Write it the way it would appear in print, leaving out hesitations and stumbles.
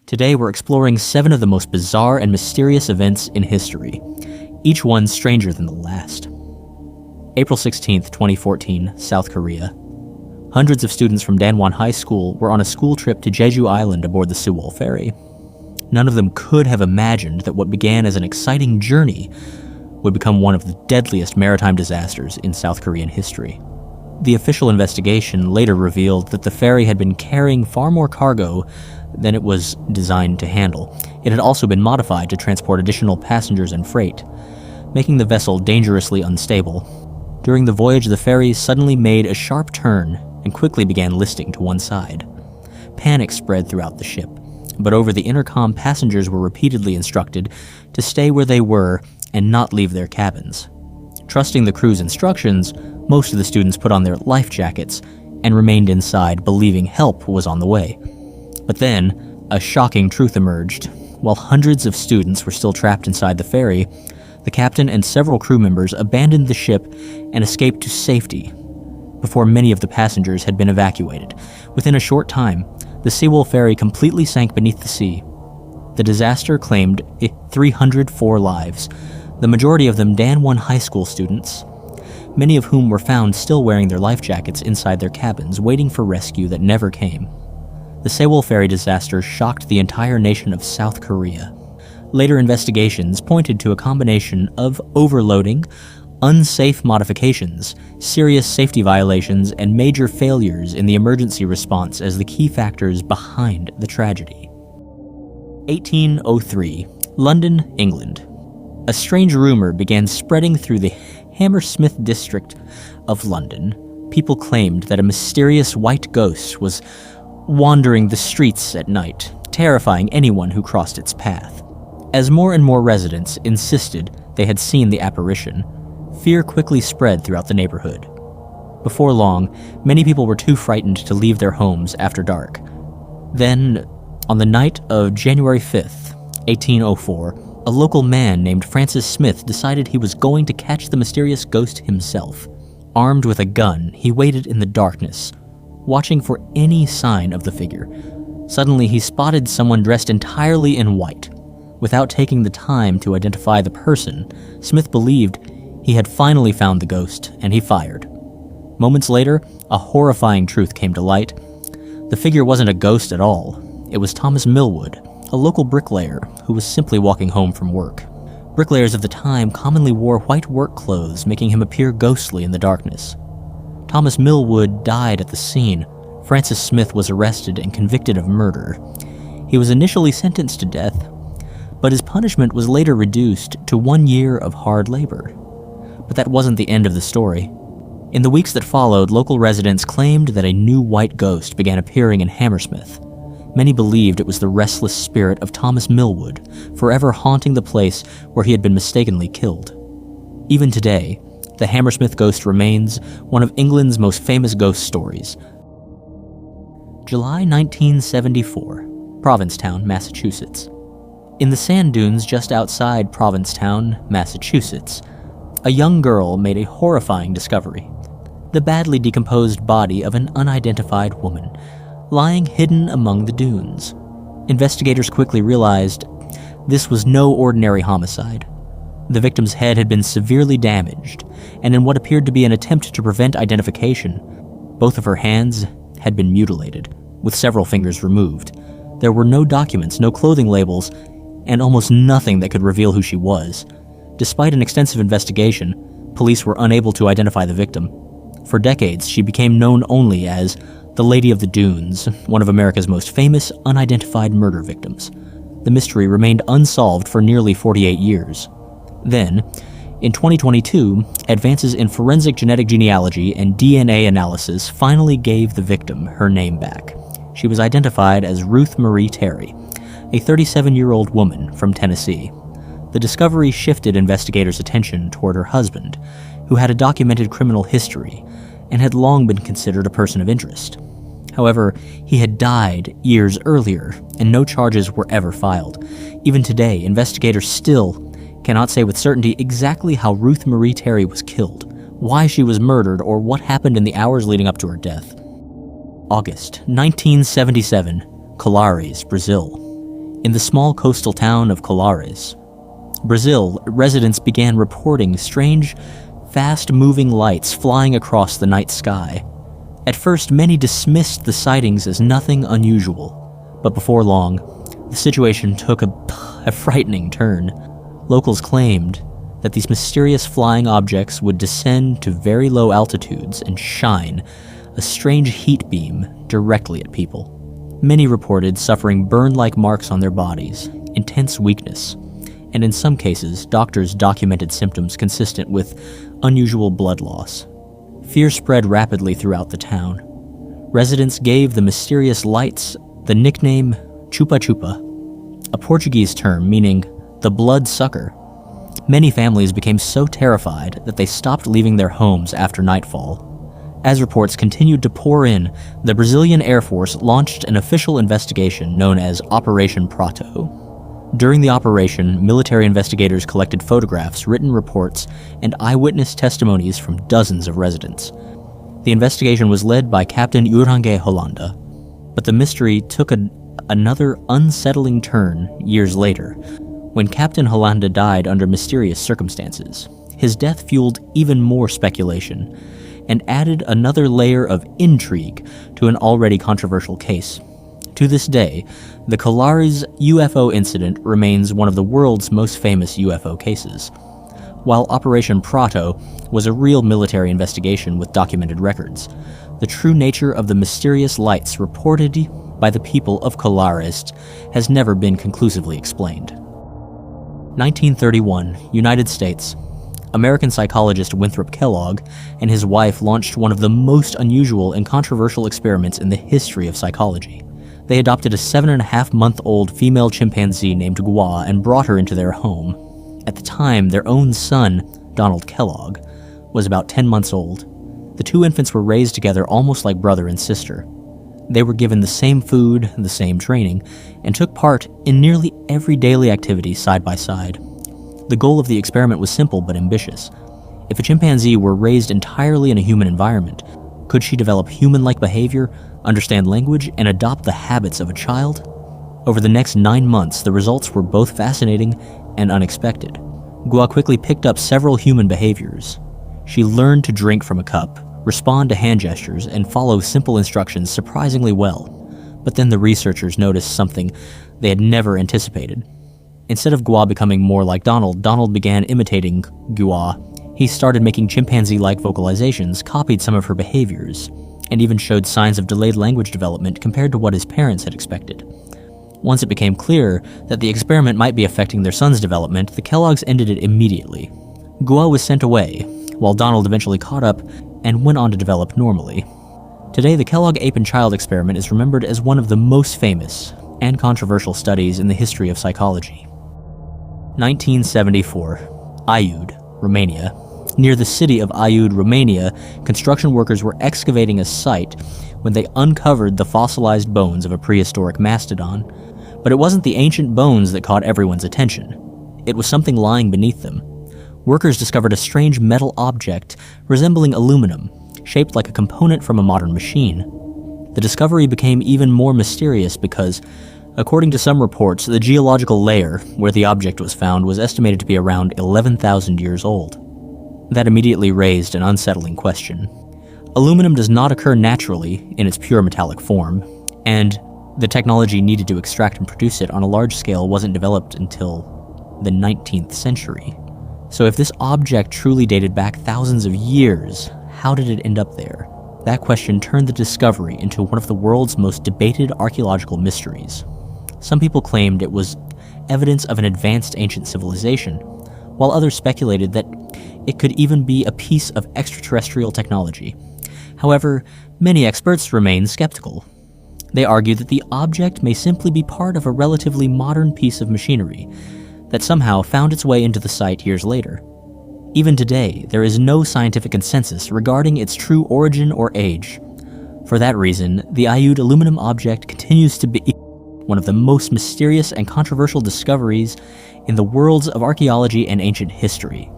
Today we're exploring 7 of the most bizarre and mysterious events in history, each one stranger than the last. April 16th, 2014, South Korea. Hundreds of students from Danwon High School were on a school trip to Jeju Island aboard the Sewol Ferry. None of them could have imagined that what began as an exciting journey would become one of the deadliest maritime disasters in South Korean history. The official investigation later revealed that the ferry had been carrying far more cargo than it was designed to handle. It had also been modified to transport additional passengers and freight, making the vessel dangerously unstable. During the voyage, the ferry suddenly made a sharp turn and quickly began listing to one side. Panic spread throughout the ship, but over the intercom, passengers were repeatedly instructed to stay where they were and not leave their cabins. Trusting the crew's instructions, most of the students put on their life jackets and remained inside, believing help was on the way. But then, a shocking truth emerged. While hundreds of students were still trapped inside the ferry, the captain and several crew members abandoned the ship and escaped to safety before many of the passengers had been evacuated. Within a short time, the Sewol Ferry completely sank beneath the sea. The disaster claimed 304 lives, the majority of them Danwon High School students, many of whom were found still wearing their life jackets inside their cabins, waiting for rescue that never came. The Sewol Ferry disaster shocked the entire nation of South Korea. Later investigations pointed to a combination of overloading, unsafe modifications, serious safety violations, and major failures in the emergency response as the key factors behind the tragedy. 1803, London, England. A strange rumor began spreading through the Hammersmith district of London. People claimed that a mysterious white ghost was wandering the streets at night, terrifying anyone who crossed its path. As more and more residents insisted they had seen the apparition, fear quickly spread throughout the neighborhood. Before long, many people were too frightened to leave their homes after dark. Then, on the night of January 5th, 1804, a local man named Francis Smith decided he was going to catch the mysterious ghost himself. Armed with a gun, he waited in the darkness, watching for any sign of the figure. Suddenly, he spotted someone dressed entirely in white. Without taking the time to identify the person, Smith believed he had finally found the ghost, and he fired. Moments later, a horrifying truth came to light. The figure wasn't a ghost at all. It was Thomas Millwood, a local bricklayer who was simply walking home from work. Bricklayers of the time commonly wore white work clothes, making him appear ghostly in the darkness. Thomas Millwood died at the scene. Francis Smith was arrested and convicted of murder. He was initially sentenced to death, but his punishment was later reduced to 1 year of hard labor. But that wasn't the end of the story. In the weeks that followed, local residents claimed that a new white ghost began appearing in Hammersmith. Many believed it was the restless spirit of Thomas Millwood, forever haunting the place where he had been mistakenly killed. Even today, the Hammersmith Ghost remains one of England's most famous ghost stories. July 1974, Provincetown, Massachusetts. In the sand dunes just outside Provincetown, Massachusetts, a young girl made a horrifying discovery. The badly decomposed body of an unidentified woman, lying hidden among the dunes. Investigators quickly realized this was no ordinary homicide. The victim's head had been severely damaged, and in what appeared to be an attempt to prevent identification, both of her hands had been mutilated, with several fingers removed. There were no documents, no clothing labels, and almost nothing that could reveal who she was. Despite an extensive investigation, police were unable to identify the victim. For decades, she became known only as the Lady of the Dunes, one of America's most famous unidentified murder victims. The mystery remained unsolved for nearly 48 years. Then, in 2022, advances in forensic genetic genealogy and DNA analysis finally gave the victim her name back. She was identified as Ruth Marie Terry, a 37-year-old woman from Tennessee. The discovery shifted investigators' attention toward her husband, who had a documented criminal history and had long been considered a person of interest. However, he had died years earlier, and no charges were ever filed. Even today, investigators still cannot say with certainty exactly how Ruth Marie Terry was killed, why she was murdered, or what happened in the hours leading up to her death. August 1977, Colares, Brazil. In the small coastal town of Colares, Brazil, residents began reporting strange, fast-moving lights flying across the night sky. At first, many dismissed the sightings as nothing unusual, but before long, the situation took a frightening turn. Locals claimed that these mysterious flying objects would descend to very low altitudes and shine a strange heat beam directly at people. Many reported suffering burn-like marks on their bodies, intense weakness, and in some cases, doctors documented symptoms consistent with unusual blood loss. Fear spread rapidly throughout the town. Residents gave the mysterious lights the nickname Chupa Chupa, a Portuguese term meaning the blood sucker. Many families became so terrified that they stopped leaving their homes after nightfall. As reports continued to pour in, the Brazilian Air Force launched an official investigation known as Operation Prato. During the operation, military investigators collected photographs, written reports, and eyewitness testimonies from dozens of residents. The investigation was led by Captain Urange Holanda, but the mystery took another unsettling turn years later, when Captain Holanda died under mysterious circumstances. His death fueled even more speculation, and added another layer of intrigue to an already controversial case. To this day, the Colares UFO incident remains one of the world's most famous UFO cases. While Operation Prato was a real military investigation with documented records, the true nature of the mysterious lights reported by the people of Colares has never been conclusively explained. 1931, United States. American psychologist Winthrop Kellogg and his wife launched one of the most unusual and controversial experiments in the history of psychology. They adopted a 7.5-month-old female chimpanzee named Gua and brought her into their home. At the time, their own son, Donald Kellogg, was about 10 months old. The two infants were raised together almost like brother and sister. They were given the same food, the same training, and took part in nearly every daily activity side by side. The goal of the experiment was simple but ambitious. If a chimpanzee were raised entirely in a human environment, could she develop human-like behavior, understand language, and adopt the habits of a child? Over the next 9 months, the results were both fascinating and unexpected. Gua quickly picked up several human behaviors. She learned to drink from a cup, respond to hand gestures, and follow simple instructions surprisingly well. But then the researchers noticed something they had never anticipated. Instead of Gua becoming more like Donald, Donald began imitating Gua. He started making chimpanzee-like vocalizations, copied some of her behaviors, and even showed signs of delayed language development compared to what his parents had expected. Once it became clear that the experiment might be affecting their son's development, the Kellogg's ended it immediately. Gua was sent away, while Donald eventually caught up and went on to develop normally. Today, the Kellogg ape and child experiment is remembered as one of the most famous and controversial studies in the history of psychology. 1974, Aiud, Romania. Near the city of Aiud, Romania, construction workers were excavating a site when they uncovered the fossilized bones of a prehistoric mastodon. But it wasn't the ancient bones that caught everyone's attention. It was something lying beneath them. Workers discovered a strange metal object resembling aluminum, shaped like a component from a modern machine. The discovery became even more mysterious because, according to some reports, the geological layer where the object was found was estimated to be around 11,000 years old. That immediately raised an unsettling question. Aluminum does not occur naturally in its pure metallic form, and the technology needed to extract and produce it on a large scale wasn't developed until the 19th century. So if this object truly dated back thousands of years, how did it end up there? That question turned the discovery into one of the world's most debated archaeological mysteries. Some people claimed it was evidence of an advanced ancient civilization, while others speculated that it could even be a piece of extraterrestrial technology. However, many experts remain skeptical. They argue that the object may simply be part of a relatively modern piece of machinery that somehow found its way into the site years later. Even today, there is no scientific consensus regarding its true origin or age. For that reason, the Aiud Aluminum Object continues to be one of the most mysterious and controversial discoveries in the worlds of archaeology and ancient history.